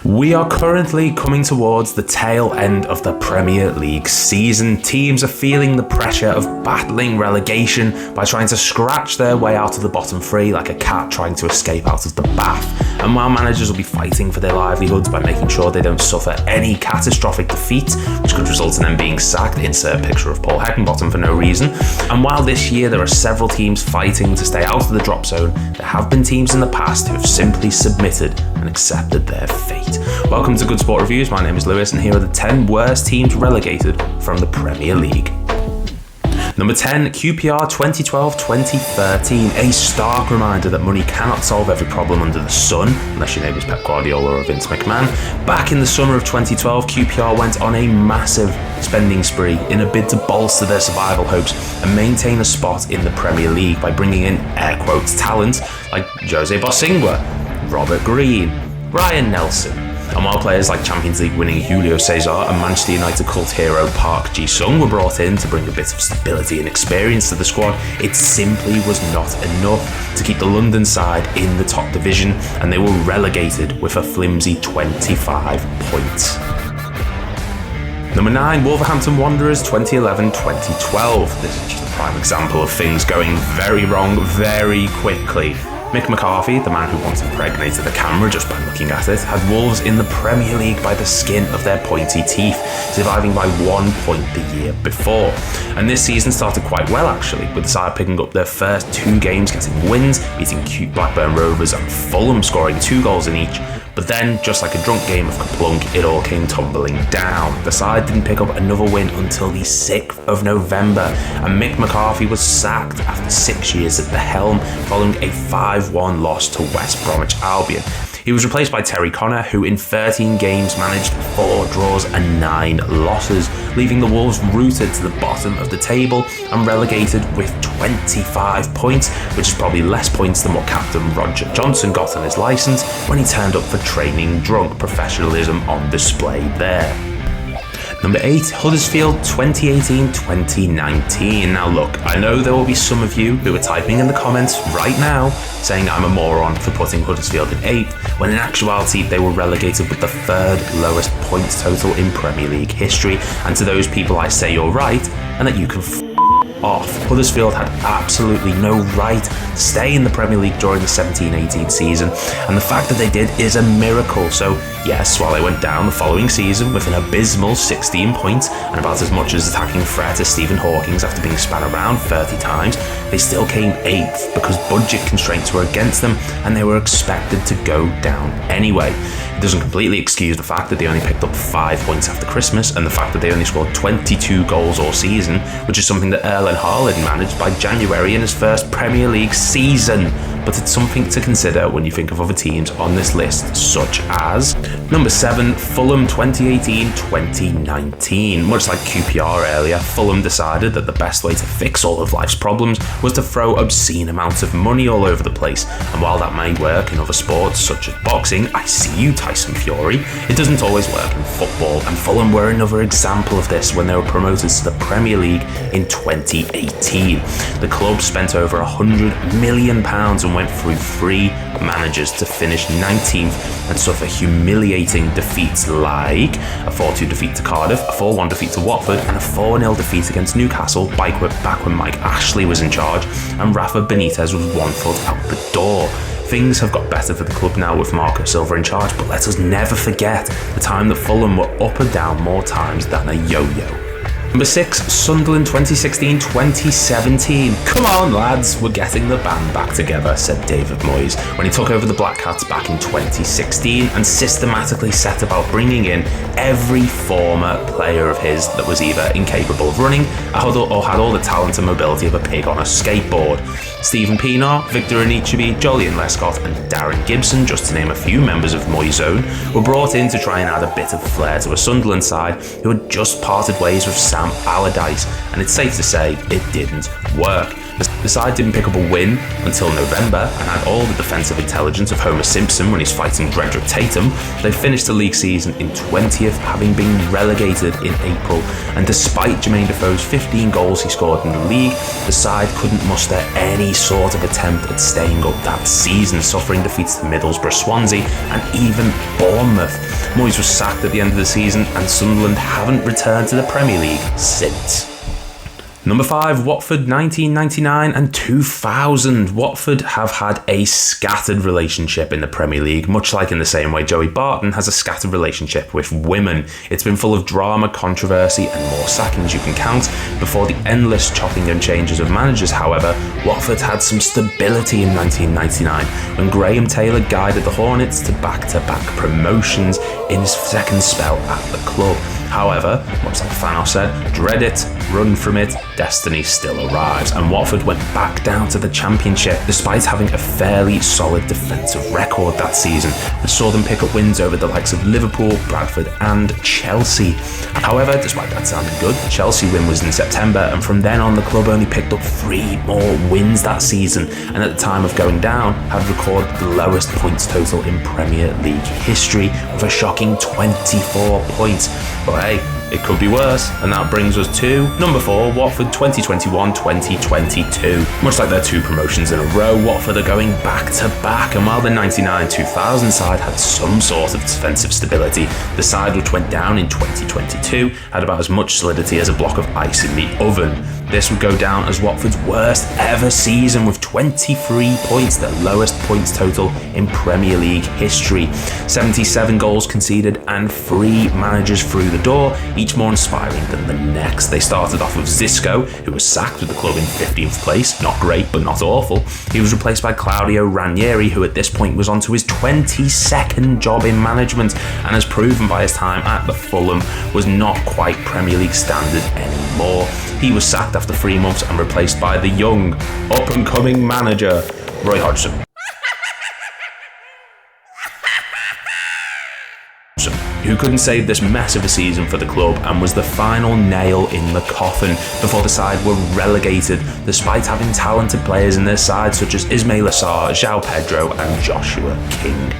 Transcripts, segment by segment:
We are currently coming towards the tail end of the Premier League season. Teams are feeling the pressure of battling relegation by trying to scratch their way out of the bottom three like a cat trying to escape out of the bath. And while managers will be fighting for their livelihoods by making sure they don't suffer any catastrophic defeat, which could result in them being sacked, insert picture of Paul Heckingbottom for no reason. And while this year there are several teams fighting to stay out of the drop zone, there have been teams in the past who have simply submitted and accepted their fate. Welcome to Good Sport Reviews. My name is Lewis and here are the 10 worst teams relegated from the Premier League. Number 10, QPR 2012-2013. A stark reminder that money cannot solve every problem under the sun, unless your neighbour's Pep Guardiola or Vince McMahon. Back in the summer of 2012, QPR went on a massive spending spree in a bid to bolster their survival hopes and maintain a spot in the Premier League by bringing in air quotes talent like Jose Bosingwa, Robert Green, Ryan Nelson. And while players like Champions League winning Julio Cesar and Manchester United cult hero Park Ji-sung were brought in to bring a bit of stability and experience to the squad, it simply was not enough to keep the London side in the top division, and they were relegated with a flimsy 25 points. Number 9, Wolverhampton Wanderers 2011-2012. This is just a prime example of things going very wrong very quickly. Mick McCarthy, the man who once impregnated the camera just by looking at it, had Wolves in the Premier League by the skin of their pointy teeth, surviving by 1 point the year before. And this season started quite well actually, with the side picking up their first 2 games, getting wins, beating cute Blackburn Rovers and Fulham, scoring 2 goals in each. But then, just like a drunk game of Kaplunk, it all came tumbling down. The side didn't pick up another win until the 6th of November, and Mick McCarthy was sacked after 6 years at the helm, following a 5-1 loss to West Bromwich Albion. He was replaced by Terry Connor, who in 13 games managed 4 draws and 9 losses, leaving the Wolves rooted to the bottom of the table and relegated with 25 points, which is probably less points than what Captain Roger Johnson got on his licence when he turned up for training drunk, professionalism on display there. Number 8, Huddersfield 2018-2019. Now look, I know there will be some of you who are typing in the comments right now saying I'm a moron for putting Huddersfield in 8th, when in actuality they were relegated with the 3rd lowest points total in Premier League history. And to those people I say you're right and that you can off. Huddersfield had absolutely no right to stay in the Premier League during the 17-18 season, and the fact that they did is a miracle. So yes, while they went down the following season with an abysmal 16 points and about as much as attacking threat as Stephen Hawking's after being span around 30 times, they still came 8th because budget constraints were against them and they were expected to go down anyway. It doesn't completely excuse the fact that they only picked up 5 points after Christmas and the fact that they only scored 22 goals all season, which is something that Erling Haaland managed by January in his first Premier League season. But it's something to consider when you think of other teams on this list, such as number 7, Fulham 2018-2019. Much like QPR earlier, Fulham decided that the best way to fix all of life's problems was to throw obscene amounts of money all over the place. And while that may work in other sports such as boxing, I see you, Tyson Fury, it doesn't always work in football. And Fulham were another example of this when they were promoted to the Premier League in 2018. The club spent over £100 million and went through 3 managers to finish 19th and suffer humiliating defeats like a 4-2 defeat to Cardiff, a 4-1 defeat to Watford and a 4-0 defeat against Newcastle back when Mike Ashley was in charge and Rafa Benitez was 1 foot out the door. Things have got better for the club now with Marco Silva in charge, but let us never forget the time that Fulham were up and down more times than a yo-yo. Number 6, Sunderland 2016-2017. Come on lads, we're getting the band back together, said David Moyes when he took over the Black Cats back in 2016 and systematically set about bringing in every former player of his that was either incapable of running or had all the talent and mobility of a pig on a skateboard. Stephen Pienaar, Victor Anichebe, Jolyon Lescott and Darren Gibson, just to name a few members of Moyes' own, were brought in to try and add a bit of flair to a Sunderland side who had just parted ways with Sam Allardyce, and it's safe to say it didn't work. The side didn't pick up a win until November and had all the defensive intelligence of Homer Simpson when he's fighting Dredrick Tatum. They finished the league season in 20th, having been relegated in April, and despite Jermaine Defoe's 15 goals he scored in the league, the side couldn't muster any sort of attempt at staying up that season, suffering defeats to Middlesbrough, Swansea and even Bournemouth. Moyes was sacked at the end of the season, and Sunderland haven't returned to the Premier League since. Number 5, Watford 1999 and 2000. Watford have had a scattered relationship in the Premier League, much like in the same way Joey Barton has a scattered relationship with women. It's been full of drama, controversy and more sackings you can count. Before the endless chopping and changes of managers, however, Watford had some stability in 1999 when Graham Taylor guided the Hornets to back-to-back promotions in his second spell at the club. However, much like Thanos said, dread it, run from it, destiny still arrives, and Watford went back down to the Championship despite having a fairly solid defensive record that season, which saw them pick up wins over the likes of Liverpool, Bradford and Chelsea. However, despite that sounding good, the Chelsea win was in September, and from then on the club only picked up 3 more wins that season, and at the time of going down had recorded the lowest points total in Premier League history with a shocking 24 points. But hey, it could be worse, and that brings us to number 4, Watford 2021-2022. Much like their 2 promotions in a row, Watford are going back to back, and while the 99-2000 side had some sort of defensive stability, the side which went down in 2022 had about as much solidity as a block of ice in the oven. This would go down as Watford's worst ever season with 23 points, their lowest points total in Premier League history. 77 goals conceded and 3 managers through the door, each more inspiring than the next. They started off with Zisco, who was sacked with the club in 15th place. Not great, but not awful. He was replaced by Claudio Ranieri, who at this point was onto his 22nd job in management, and as proven by his time at the Fulham, was not quite Premier League standard anymore. He was sacked after 3 months and replaced by the young, up-and-coming manager, Roy Hodgson, who couldn't save this mess of a season for the club and was the final nail in the coffin before the side were relegated, despite having talented players in their side such as Ismail Assar, João Pedro and Joshua King.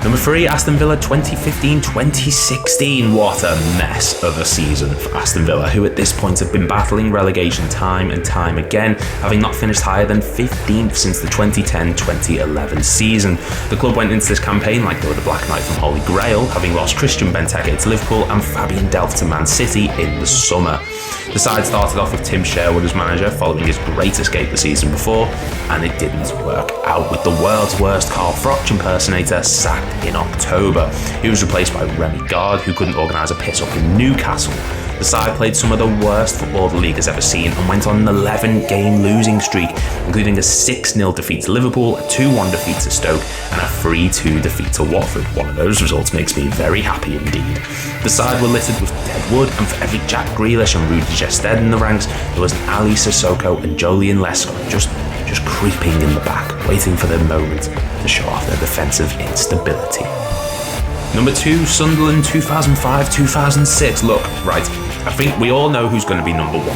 Number 3, Aston Villa 2015-2016. What a mess of a season for Aston Villa, who at this point have been battling relegation time and time again, having not finished higher than 15th since the 2010-2011 season. The club went into this campaign like they were the Black Knight from Holy Grail, having lost Christian Benteke to Liverpool and Fabian Delph to Man City in the summer. The side started off with Tim Sherwood as manager following his great escape the season before, and it didn't work out with the world's worst Carl Froch impersonator sacked in October. He was replaced by Remy Gard, who couldn't organise a piss up in Newcastle. The side played some of the worst football the league has ever seen and went on an 11-game losing streak, including a 6-0 defeat to Liverpool, a 2-1 defeat to Stoke and a 3-2 defeat to Watford. One of those results makes me very happy indeed. The side were littered with dead wood, and for every Jack Grealish and Rudy Gested in the ranks, there was an Ali Sissoko and Jolien Lescott just creeping in the back, waiting for their moment to show off their defensive instability. Number 2, Sunderland 2005-2006. Look, right, I think we all know who's going to be number 1. You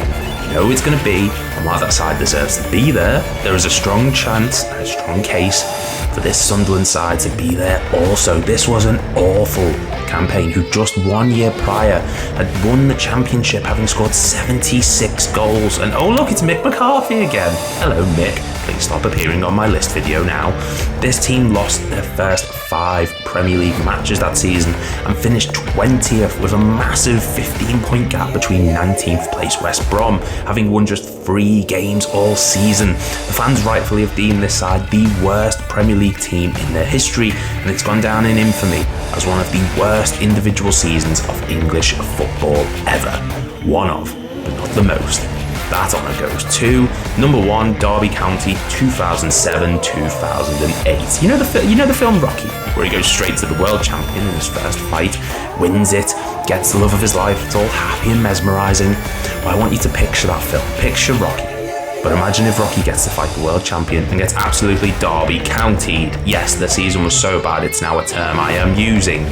know who it's going to be, and while that side deserves to be there is a strong chance and a strong case for this Sunderland side to be there also. This was an awful campaign, who just 1 year prior had won the Championship, having scored 76 goals. And oh look, it's Mick McCarthy again. Hello Mick, please stop appearing on my list video now. This team lost their first 5 Premier League matches that season and finished 20th with a massive 15-point gap between 19th place West Brom, having won just 3 games all season. The fans rightfully have deemed this side the worst Premier League team in their history, and it's gone down in infamy as one of the worst individual seasons of English football ever. One of, but not the most. That honour goes to number 1, Derby County 2007-2008. You know the film Rocky, where he goes straight to the world champion in his first fight, wins it, gets the love of his life, it's all happy and mesmerising. Well, I want you to picture that film. Picture Rocky. But imagine if Rocky gets to fight the world champion and gets absolutely Derby Countied. Yes, the season was so bad it's now a term I am using.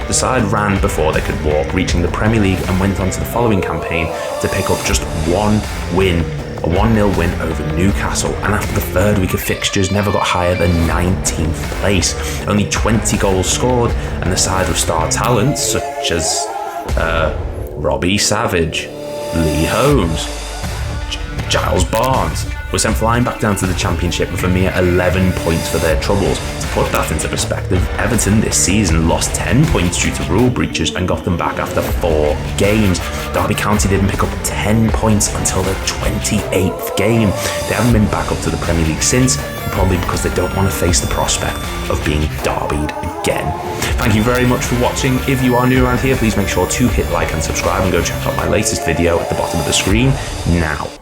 The side ran before they could walk, reaching the Premier League, and went on to the following campaign to pick up just 1 win, a 1-0 win over Newcastle, and after the 3rd week of fixtures never got higher than 19th place. Only 20 goals scored, and the side with star talents such as Robbie Savage, Lee Holmes, Giles Barnes were sent flying back down to the Championship with a mere 11 points for their troubles. To put that into perspective, Everton this season lost 10 points due to rule breaches and got them back after 4 games. Derby County didn't pick up 10 points until their 28th game. They haven't been back up to the Premier League since, probably because they don't want to face the prospect of being derbied again. Thank you very much for watching. If you are new around here, please make sure to hit like and subscribe, and go check out my latest video at the bottom of the screen now.